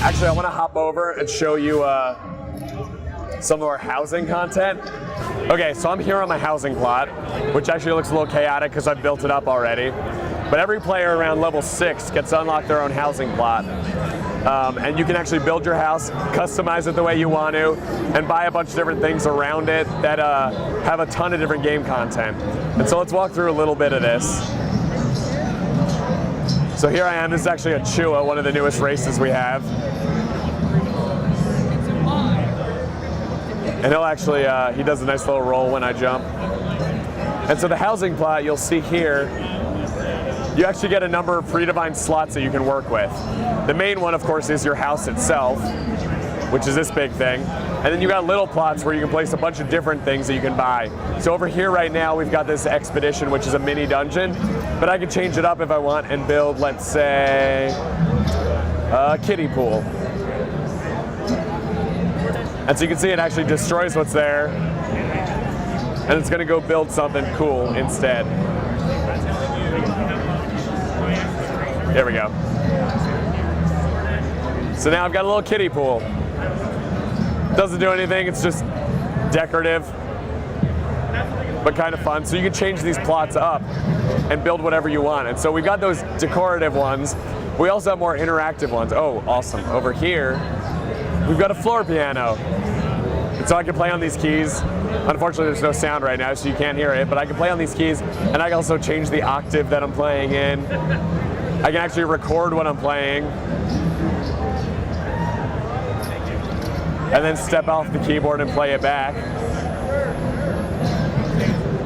Actually, I want to hop over and show you some of our housing content. Okay, so I'm here on my housing plot, which actually looks a little chaotic because I've built it up already. But every player around level 6 gets to unlock their own housing plot. And you can actually build your house, customize it the way you want to, and buy a bunch of different things around it that have a ton of different game content. And so let's walk through a little bit of this. So here I am, this is actually a Chua, one of the newest races we have. And he'll actually, he does a nice little roll when I jump. And so the housing plot you'll see here, you actually get a number of predefined slots that you can work with. The main one, of course, is your house itself, which is this big thing. And then you got little plots where you can place a bunch of different things that you can buy. So over here right now, we've got this expedition, which is a mini dungeon, but I can change it up if I want and build, let's say, a kiddie pool. And so you can see it actually destroys what's there, and it's gonna go build something cool instead. There we go. So now I've got a little kiddie pool. Doesn't do anything, it's just decorative, but kind of fun. So you can change these plots up and build whatever you want. And so we've got those decorative ones. We also have more interactive ones. Oh, awesome. Over here, we've got a floor piano. And so I can play on these keys. Unfortunately, there's no sound right now, so you can't hear it, but I can play on these keys, and I can also change the octave that I'm playing in. I can actually record what I'm playing, and then step off the keyboard and play it back.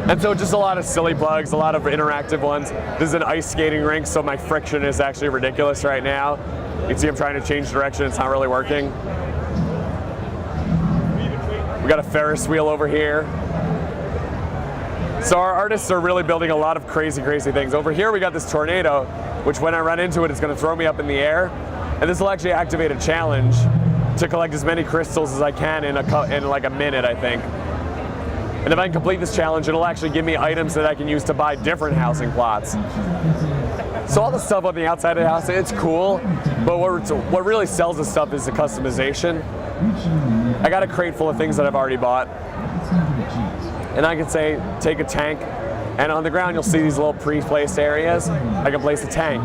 And so just a lot of silly plugs, a lot of interactive ones. This is an ice skating rink, so my friction is actually ridiculous right now. You can see I'm trying to change direction, it's not really working. We got a Ferris wheel over here. So our artists are really building a lot of crazy, crazy things. Over here we got this tornado, which when I run into it, it's gonna throw me up in the air. And this will actually activate a challenge to collect as many crystals as I can in like a minute, I think. And if I can complete this challenge, it'll actually give me items that I can use to buy different housing plots. So all the stuff on the outside of the house, it's cool, but what really sells this stuff is the customization. I got a crate full of things that I've already bought. And I can say, take a tank, and on the ground you'll see these little pre-placed areas. I can place a tank.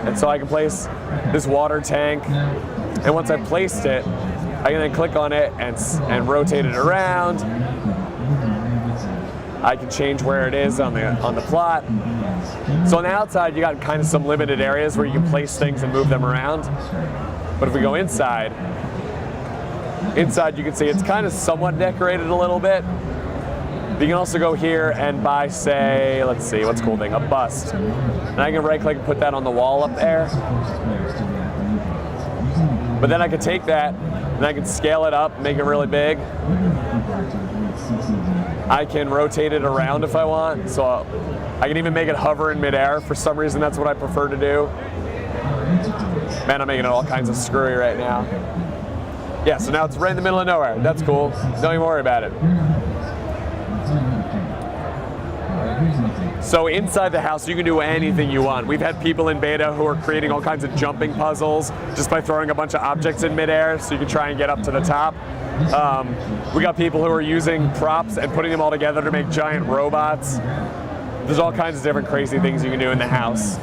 And so I can place this water tank, and once I've placed it, I can then click on it and rotate it around. I can change where it is on the plot. So on the outside, you got kind of some limited areas where you can place things and move them around. But if we go inside you can see it's kind of somewhat decorated a little bit. But you can also go here and buy, say, let's see, what's a cool thing? A bust. And I can right click and put that on the wall up there. But then I can take that and I can scale it up, make it really big. I can rotate it around if I want. So I can even make it hover in midair. For some reason, that's what I prefer to do. Man, I'm making it all kinds of screwy right now. Yeah, so now it's right in the middle of nowhere. That's cool. Don't even worry about it. So inside the house, you can do anything you want. We've had people in beta who are creating all kinds of jumping puzzles just by throwing a bunch of objects in midair so you can try and get up to the top. We got people who are using props and putting them all together to make giant robots. There's all kinds of different crazy things you can do in the house.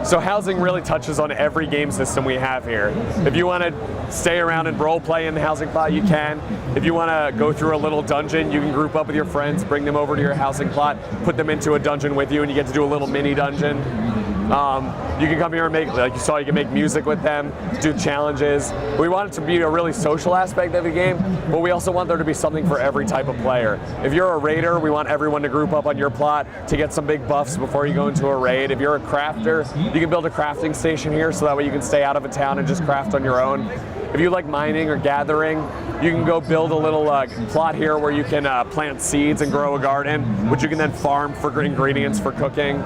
So housing really touches on every game system we have here. If you want to stay around and role play in the housing plot, you can. If you want to go through a little dungeon, you can group up with your friends, bring them over to your housing plot, put them into a dungeon with you, and you get to do a little mini dungeon. You can come here and make, like you saw, you can make music with them, do challenges. We want it to be a really social aspect of the game, but we also want there to be something for every type of player. If you're a raider, we want everyone to group up on your plot to get some big buffs before you go into a raid. If you're a crafter, you can build a crafting station here so that way you can stay out of a town and just craft on your own. If you like mining or gathering, you can go build a little plot here where you can plant seeds and grow a garden, which you can then farm for ingredients for cooking.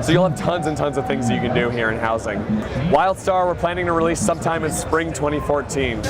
So you'll have tons and tons of things that you can do here in housing. WildStar, we're planning to release sometime in spring 2014.